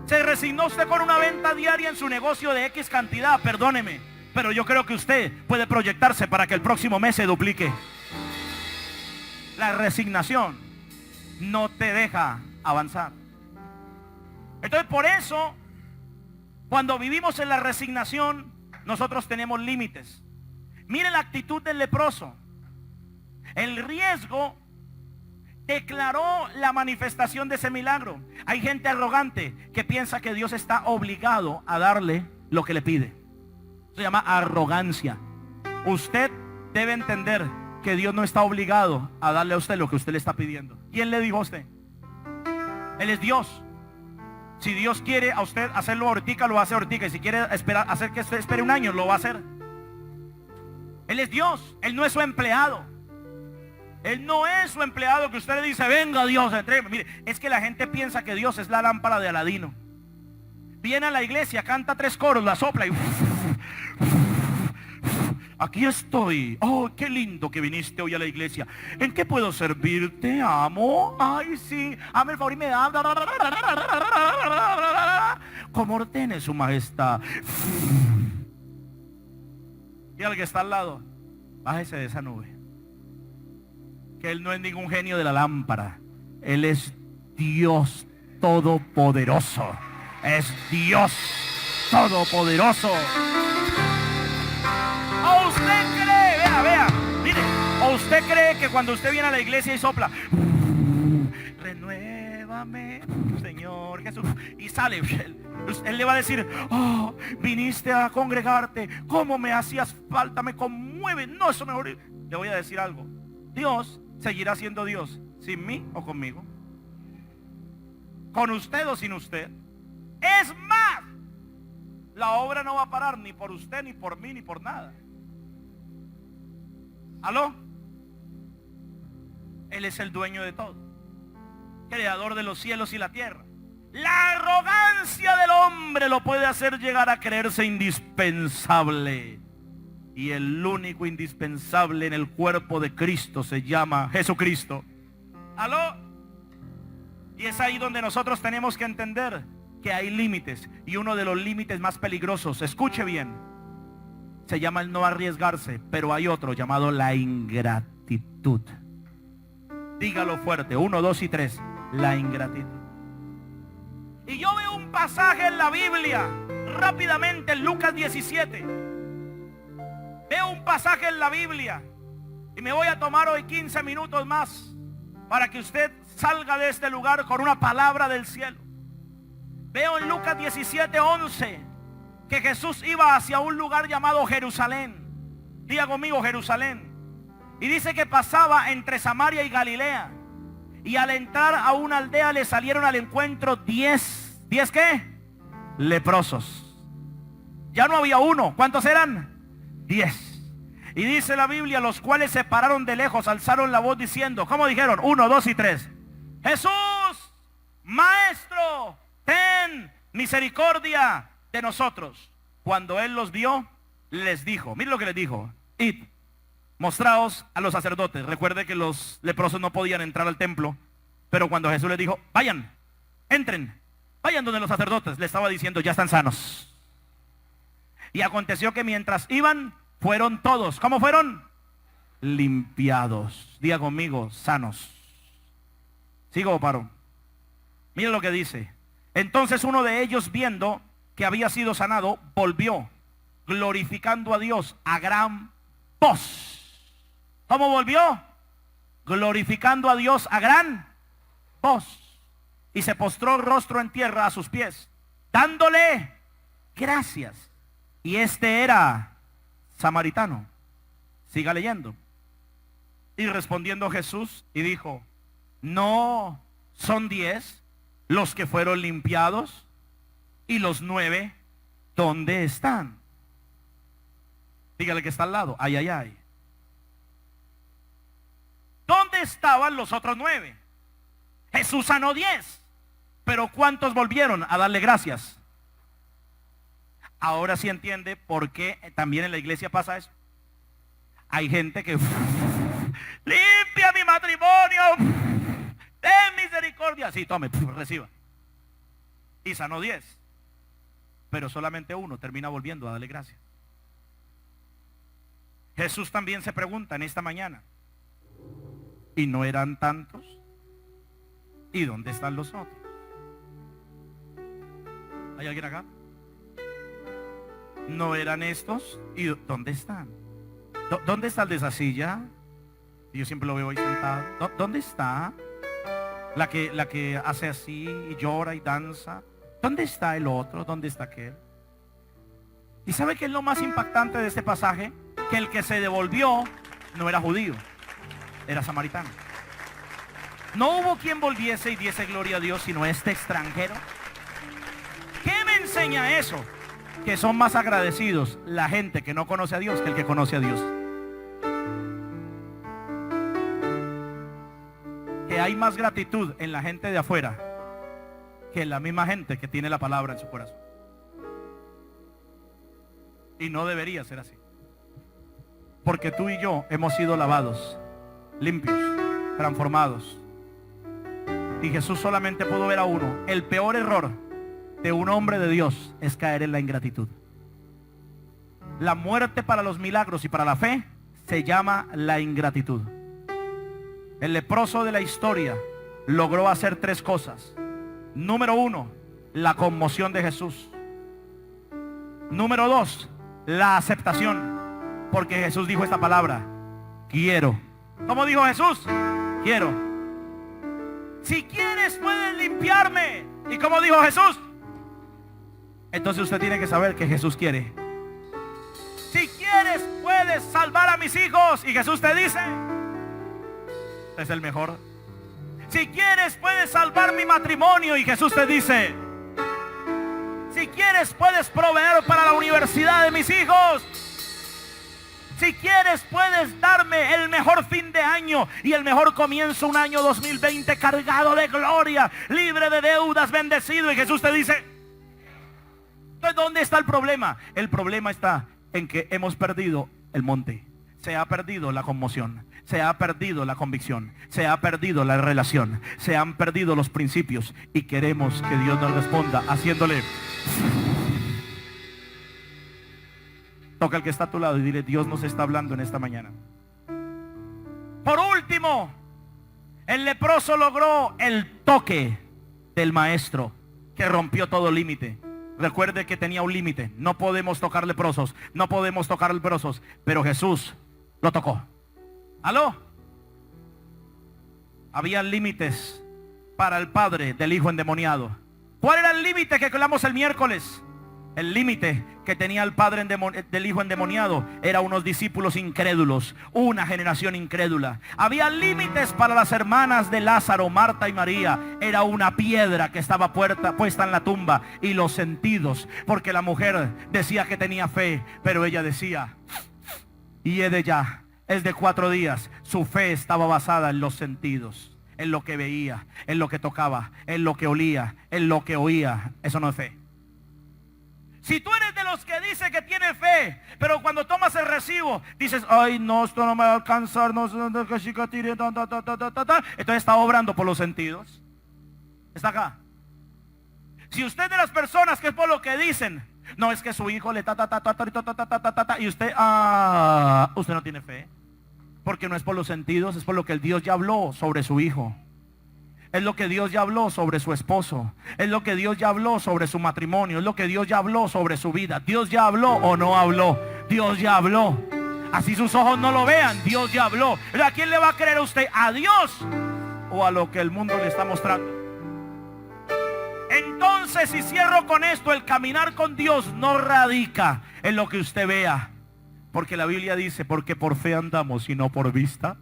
¿Se resignó usted con una venta diaria en su negocio de X cantidad? Perdóneme, pero yo creo que usted puede proyectarse para que el próximo mes se duplique. La resignación no te deja avanzar. Entonces por eso, cuando vivimos en la resignación, nosotros tenemos límites. Mire la actitud del leproso. El riesgo declaró la manifestación de ese milagro. Hay gente arrogante que piensa que Dios está obligado a darle lo que le pide. Se llama arrogancia. Usted debe entender que Dios no está obligado a darle a usted lo que usted le está pidiendo. ¿Quién le dijo a usted? Él es Dios. Si Dios quiere a usted hacerlo ahorita, lo hace ahorita. Y si quiere hacer que usted espere un año, lo va a hacer. Él es Dios. Él no es su empleado. Él no es su empleado que usted le dice, venga Dios, entrégueme. Mire, es que la gente piensa que Dios es la lámpara de Aladino. Viene a la iglesia, canta 3 coros, la sopla y aquí estoy. Oh, qué lindo que viniste hoy a la iglesia. ¿En qué puedo servirte, amo? Ay, sí, hazme el favor y me da. Como ordene su majestad. Y al que está al lado, bájese de esa nube. Que Él no es ningún genio de la lámpara. Él es Dios todopoderoso. Es Dios todopoderoso. ¿O usted cree? Vea, mire, ¿o usted cree que cuando usted viene a la iglesia y sopla, renuévame, Señor Jesús, y sale, él le va a decir, oh, viniste a congregarte, cómo me hacías falta, me conmueve? No, eso mejor. Le voy a decir algo. Dios seguirá siendo Dios, sin mí o conmigo, con usted o sin usted. Es más, la obra no va a parar ni por usted, ni por mí, ni por nada. ¿Aló? Él es el dueño de todo, creador de los cielos y la tierra. La arrogancia del hombre lo puede hacer llegar a creerse indispensable. Y el único indispensable en el cuerpo de Cristo se llama Jesucristo. ¿Aló? Y es ahí donde nosotros tenemos que entender que hay límites. Y uno de los límites más peligrosos, escuche bien, se llama el no arriesgarse. Pero hay otro llamado la ingratitud. Dígalo fuerte, 1, 2 y 3. La ingratitud. Y yo veo un pasaje en la Biblia, rápidamente, en Lucas 17. Veo un pasaje en la Biblia y me voy a tomar hoy 15 minutos más para que usted salga de este lugar con una palabra del cielo. Veo en Lucas 17:11 que Jesús iba hacia un lugar llamado Jerusalén. Diga conmigo, Jerusalén. Y dice que pasaba entre Samaria y Galilea. Y al entrar a una aldea le salieron al encuentro 10 ¿qué? Leprosos. Ya no había uno. ¿Cuántos eran? 10. Y dice la Biblia, los cuales se pararon de lejos, alzaron la voz diciendo, ¿cómo dijeron? 1, 2 y 3. Jesús, Maestro, ten misericordia de nosotros. Cuando él los vio, les dijo, miren lo que les dijo: id, mostraos a los sacerdotes. Recuerde que los leprosos no podían entrar al templo, pero cuando Jesús les dijo, vayan, entren, vayan donde los sacerdotes, le estaba diciendo, ya están sanos. Y aconteció que mientras iban, fueron todos, ¿cómo fueron? Limpiados. Diga conmigo, sanos. ¿Sigo o paro? Mira lo que dice. Entonces uno de ellos, viendo que había sido sanado, volvió, glorificando a Dios a gran voz. ¿Cómo volvió? Glorificando a Dios a gran voz. Y se postró rostro en tierra a sus pies, dándole gracias. Y este era samaritano. Siga leyendo. Y respondiendo Jesús y dijo, ¿no son 10 los que fueron limpiados? ¿Y los 9 dónde están? Dígale que está al lado. Ay, ay, ay. ¿Dónde estaban los otros 9? Jesús sanó 10. Pero ¿cuántos volvieron a darle gracias? Ahora sí entiende por qué también en la iglesia pasa eso. Hay gente que limpia mi matrimonio, ten misericordia. Sí, tome, reciba. Y sanó 10. Pero solamente uno termina volviendo a darle gracias. Jesús también se pregunta en esta mañana, ¿y no eran tantos? ¿Y dónde están los otros? ¿Hay alguien acá? ¿No eran estos? ¿Y dónde están? ¿Dónde está el de esa silla? Yo siempre lo veo ahí sentado. ¿Dónde está? La que hace así y llora y danza. ¿Dónde está el otro? ¿Dónde está aquel? ¿Y sabe qué es lo más impactante de este pasaje? Que el que se devolvió no era judío, era samaritano. No hubo quien volviese y diese gloria a Dios sino este extranjero. ¿Qué me enseña eso? Que son más agradecidos la gente que no conoce a Dios que el que conoce a Dios. Que hay más gratitud en la gente de afuera que en la misma gente que tiene la palabra en su corazón. Y no debería ser así. Porque tú y yo hemos sido lavados, limpios, transformados. Y Jesús solamente pudo ver a uno. El peor error de un hombre de Dios es caer en la ingratitud. La muerte para los milagros y para la fe se llama la ingratitud. El leproso de la historia logró hacer 3 cosas. Número 1, la conmoción de Jesús. Número 2, la aceptación. Porque Jesús dijo esta palabra: quiero. ¿Cómo dijo Jesús? Quiero. Si quieres puedes limpiarme. ¿Y cómo dijo Jesús? Entonces usted tiene que saber que Jesús quiere. Si quieres puedes salvar a mis hijos. Y Jesús te dice: es el mejor. Si quieres puedes salvar mi matrimonio. Y Jesús te dice: si quieres puedes proveer para la universidad de mis hijos. Si quieres puedes darme el mejor fin de año y el mejor comienzo, un año 2020 cargado de gloria, libre de deudas, bendecido. Y Jesús te dice: entonces, ¿dónde está el problema? El problema está en que hemos perdido el monte. Se ha perdido la conmoción, se ha perdido la convicción, se ha perdido la relación, se han perdido los principios. Y queremos que Dios nos responda haciéndole. Toca al que está a tu lado y dile: Dios nos está hablando en esta mañana. Por último, el leproso logró el toque del maestro que rompió todo límite. Recuerde que tenía un límite. No podemos tocar leprosos, no podemos tocar leprosos, pero Jesús lo tocó. ¿Aló? Había límites para el padre del hijo endemoniado. ¿Cuál era el límite que hablamos el miércoles? El límite que tenía el padre del hijo endemoniado era unos discípulos incrédulos, una generación incrédula. Había límites para las hermanas de Lázaro, Marta y María. Era una piedra que estaba puesta en la tumba. Y los sentidos, porque la mujer decía que tenía fe, pero ella decía: Y es de 4 días. Su fe estaba basada en los sentidos, en lo que veía, en lo que tocaba, en lo que olía, en lo que oía. Eso no es fe. Si tú eres de los que dice que tiene fe, pero cuando tomas el recibo dices, ay no, esto no me va a alcanzar, no, entonces está obrando por los sentidos. Está acá. Si usted es de las personas que es por lo que dicen, no, es que su hijo le y usted no tiene fe, porque no es por los sentidos, es por lo que el Dios ya habló sobre su hijo. Es lo que Dios ya habló sobre su esposo. Es lo que Dios ya habló sobre su matrimonio. Es lo que Dios ya habló sobre su vida. Dios ya habló o no habló. Dios ya habló. Así sus ojos no lo vean, Dios ya habló. ¿A quién le va a creer usted? ¿A Dios o a lo que el mundo le está mostrando? Entonces, si cierro con esto, el caminar con Dios no radica en lo que usted vea. Porque la Biblia dice, porque por fe andamos y no por vista.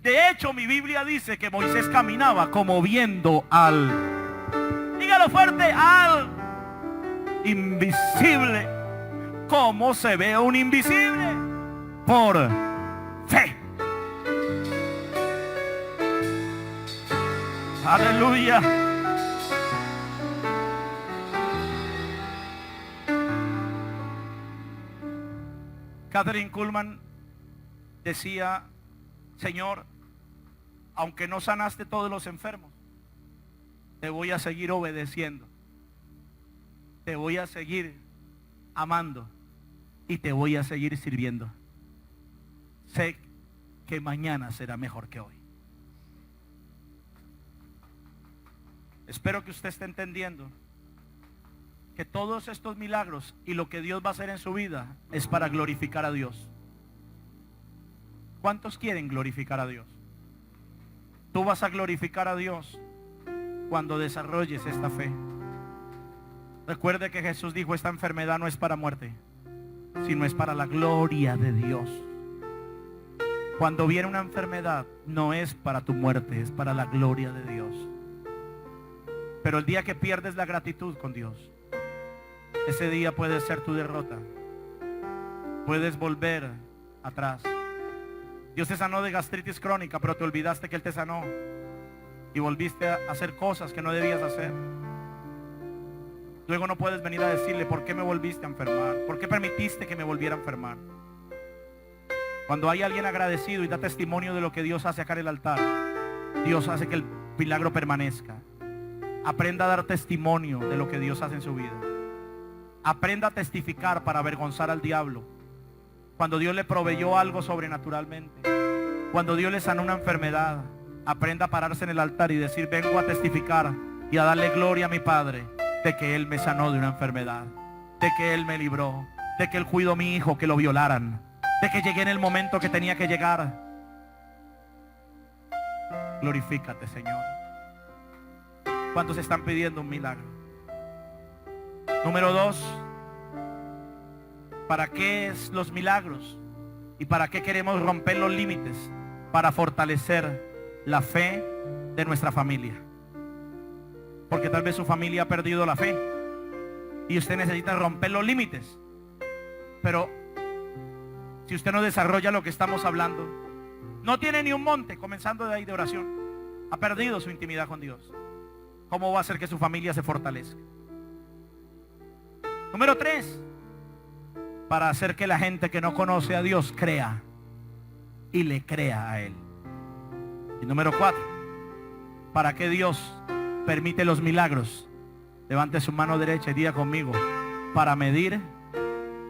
De hecho, mi Biblia dice que Moisés caminaba como viendo al, dígalo fuerte, al invisible. ¿Cómo se ve un invisible? Por fe. Aleluya. Catherine Kuhlman decía, Señor, aunque no sanaste todos los enfermos, te voy a seguir obedeciendo, te voy a seguir amando y te voy a seguir sirviendo. Sé que mañana será mejor que hoy. Espero que usted esté entendiendo que todos estos milagros y lo que Dios va a hacer en su vida es para glorificar a Dios. ¿Cuántos quieren glorificar a Dios? Tú vas a glorificar a Dios cuando desarrolles esta fe. Recuerde que Jesús dijo, esta enfermedad no es para muerte, sino es para la gloria de Dios. Cuando viene una enfermedad, no es para tu muerte, es para la gloria de Dios. Pero el día que pierdes la gratitud con Dios, ese día puede ser tu derrota. Puedes volver atrás. Dios te sanó de gastritis crónica, pero te olvidaste que Él te sanó y volviste a hacer cosas que no debías hacer. Luego no puedes venir a decirle, ¿por qué me volviste a enfermar? ¿Por qué permitiste que me volviera a enfermar? Cuando hay alguien agradecido y da testimonio de lo que Dios hace acá en el altar, Dios hace que el milagro permanezca. Aprenda a dar testimonio de lo que Dios hace en su vida. Aprenda a testificar para avergonzar al diablo. Cuando Dios le proveyó algo sobrenaturalmente, cuando Dios le sanó una enfermedad, aprenda a pararse en el altar y decir, vengo a testificar y a darle gloria a mi Padre de que Él me sanó de una enfermedad, de que Él me libró, de que Él cuidó a mi hijo que lo violaran, de que llegué en el momento que tenía que llegar. Glorifícate, Señor. ¿Cuántos están pidiendo un milagro? Número 2, ¿para qué es los milagros? ¿Y para qué queremos romper los límites? Para fortalecer la fe de nuestra familia. Porque tal vez su familia ha perdido la fe y usted necesita romper los límites. Pero si usted no desarrolla lo que estamos hablando, no tiene ni un monte, comenzando de ahí de oración, ha perdido su intimidad con Dios. ¿Cómo va a hacer que su familia se fortalezca? Número 3, para hacer que la gente que no conoce a Dios crea y le crea a Él. Y número 4, para que Dios permite los milagros. Levante su mano derecha y diga conmigo, para medir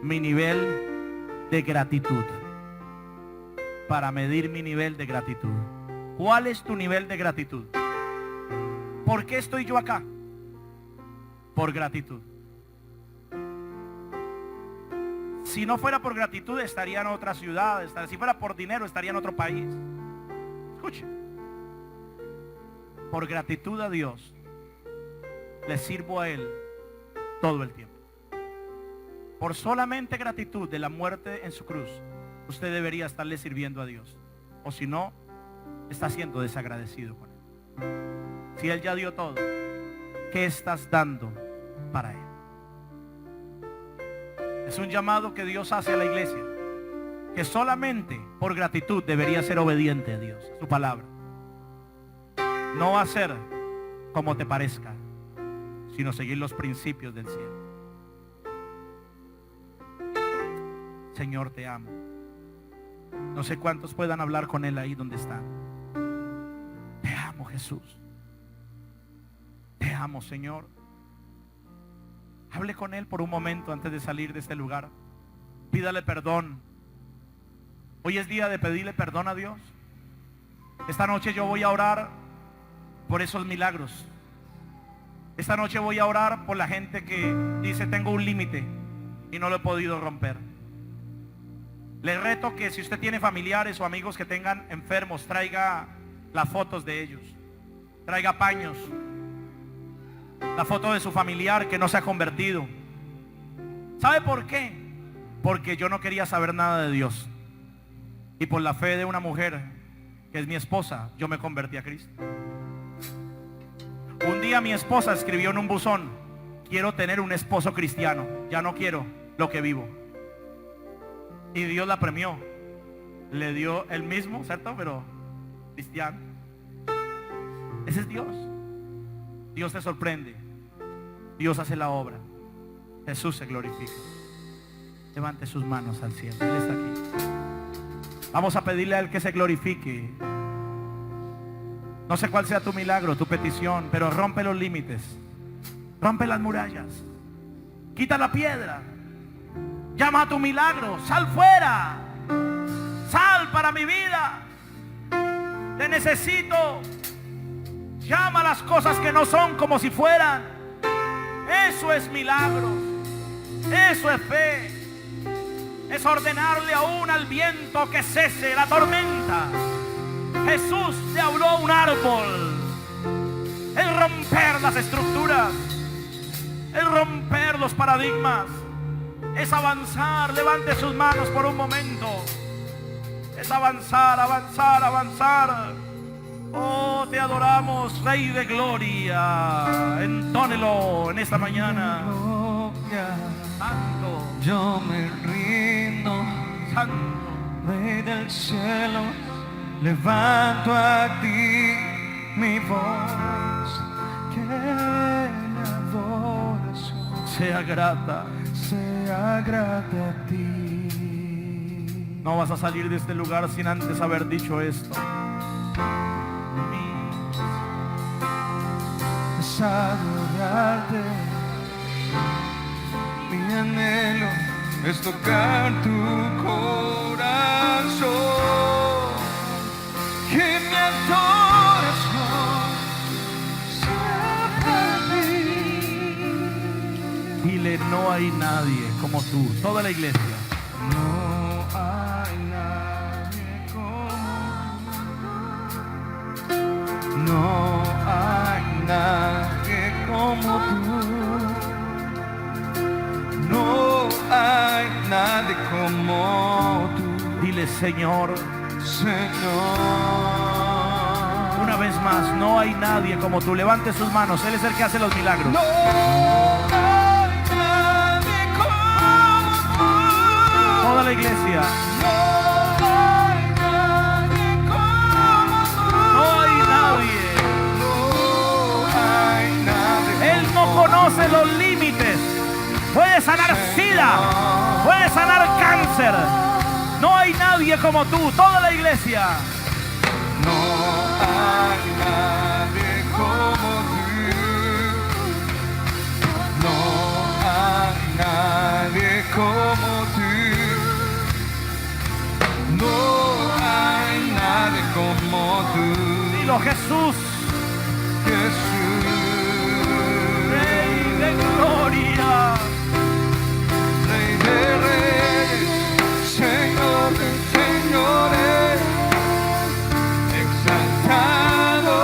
mi nivel de gratitud. Para medir mi nivel de gratitud. ¿Cuál es tu nivel de gratitud? ¿Por qué estoy yo acá? Por gratitud. Si no fuera por gratitud, estaría en otra ciudad. Si fuera por dinero, estaría en otro país. Escuche. Por gratitud a Dios, le sirvo a Él todo el tiempo. Por solamente gratitud de la muerte en su cruz, usted debería estarle sirviendo a Dios. O si no, está siendo desagradecido con Él. Si Él ya dio todo, ¿qué estás dando para Él? Es un llamado que Dios hace a la iglesia. que solamente por gratitud debería ser obediente a Dios, a su palabra. No hacer como te parezca, sino seguir los principios del cielo. Señor, te amo. No sé cuántos puedan hablar con Él ahí donde están. Te amo, Jesús. Te amo, Señor. Hable con Él por un momento antes de salir de este lugar. Pídale perdón. Hoy es día de pedirle perdón a Dios. Esta noche yo voy a orar por esos milagros. Esta noche voy a orar por la gente que dice: tengo un límite y no lo he podido romper. Le reto que si usted tiene familiares o amigos que tengan enfermos, traiga las fotos de ellos, traiga paños, la foto de su familiar que no se ha convertido. ¿Sabe por qué? Porque yo no quería saber nada de Dios, y por la fe de una mujer que es mi esposa, yo me convertí a Cristo. Un día mi esposa escribió en un buzón: quiero tener un esposo cristiano, ya no quiero lo que vivo. Y Dios la premió, le dio el mismo, ¿cierto? Pero cristiano. Ese es Dios. Dios te sorprende, Dios hace la obra, Jesús se glorifica. Levante sus manos al cielo, Él está aquí. Vamos a pedirle a Él que se glorifique. No sé cuál sea tu milagro, tu petición, pero rompe los límites, rompe las murallas, quita la piedra. Llama a tu milagro: sal fuera, sal para mi vida, te necesito. Llama las cosas que no son como si fueran. Eso es milagro, eso es fe. Es ordenarle aún al viento que cese la tormenta. Jesús le habló a un árbol. El romper las estructuras, el romper los paradigmas, es avanzar. Levante sus manos por un momento. Es avanzar, avanzar, avanzar. Oh, te adoramos, Rey de Gloria. Entónelo en esta mañana. Santo, Yo me rindo, santo. Rey del cielo, levanto a ti mi voz, que la adoración Sea grata. sea grata a ti. No vas a salir de este lugar sin antes haber dicho esto. Es adorarte, mi anhelo es tocar tu corazón, que mi adoración sea para ti. Dile: no hay nadie como tú. Toda la iglesia. No hay nadie como tú. No hay nadie como tú. No hay nadie como tú. Dile: Señor. Señor. Una vez más: no hay nadie como tú. Levante sus manos. Él es el que hace los milagros. No hay nadie como tú. Toda la iglesia. No hay nadie como tú. No hay nadie. No hay nadie. Él no conoce los límites. Puede sanar SIDA, puede sanar cáncer. No hay nadie como tú. Toda la iglesia. No hay nadie como tú. No hay nadie como tú. No hay nadie como tú. Dilo: Jesús, Jesús, Rey de Gloria. Rey de reyes, Señor de señores, exaltado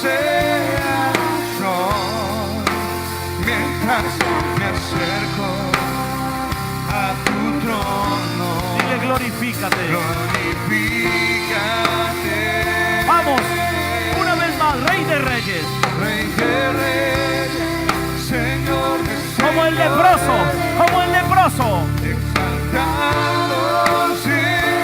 sea tu sol. Mientras me acerco a tu trono, Dile: glorifícate. glorifícate. Vamos, una vez más: Rey de Reyes. Rey de reyes, Señor de señores, Como el leproso, como el leproso. exaltado sea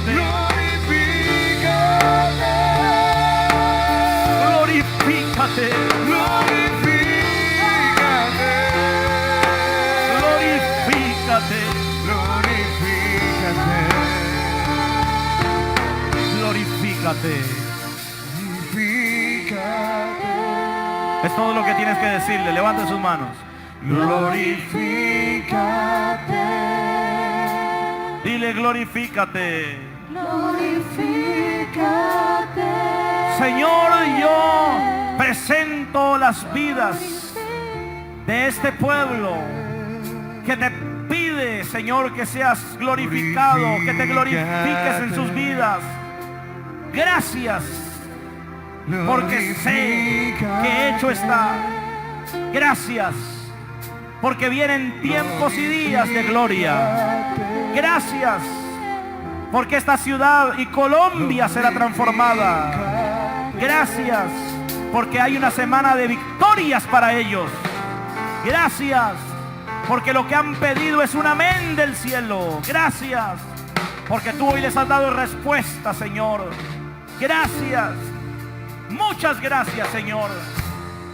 glorifícate. Glorifícate. Glorifícate. Glorifícate. Es todo lo que tienes que decirle. Levante sus manos. Glorifícate. Dile glorifícate. Glorifícate. Señor, yo presento las vidas de este pueblo que te pide, Señor, que seas glorificado, que te glorifiques en sus vidas. Gracias, porque sé que hecho está. Gracias, porque vienen tiempos y días de gloria. Gracias, porque esta ciudad y Colombia será transformada. Gracias, porque hay una semana de victorias para ellos. Gracias, porque lo que han pedido es un amén del cielo. Gracias, porque tú hoy les has dado respuesta, Señor. Gracias, muchas gracias, Señor.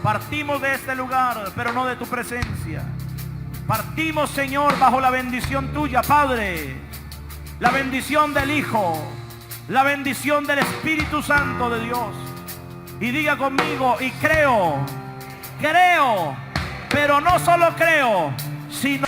Partimos de este lugar, pero no de tu presencia. Partimos, Señor, bajo la bendición tuya, Padre. La bendición del Hijo, la bendición del Espíritu Santo de Dios. Y diga conmigo, y creo, pero no solo creo, sino...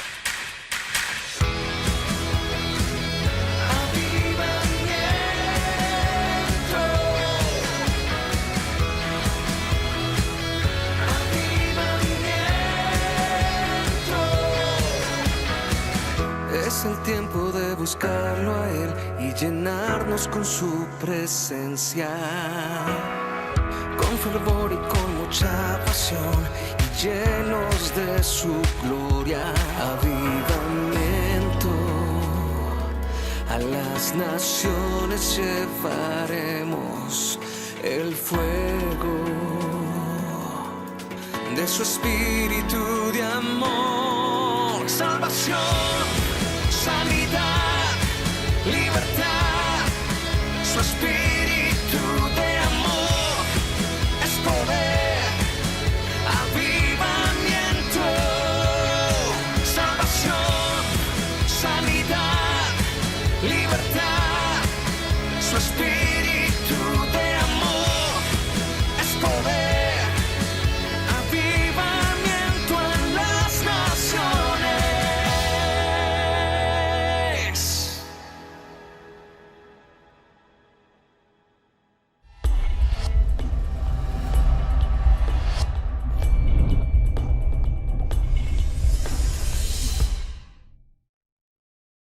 Es el tiempo de buscarlo a Él y llenarnos con su presencia, con fervor y con mucha pasión, y llenos de su gloria. Avivamiento, a las naciones llevaremos el fuego de su espíritu de amor. Salvación, sanidad, libertad, su espíritu de amor es poder, avivamiento, salvación, sanidad, libertad, su espíritu.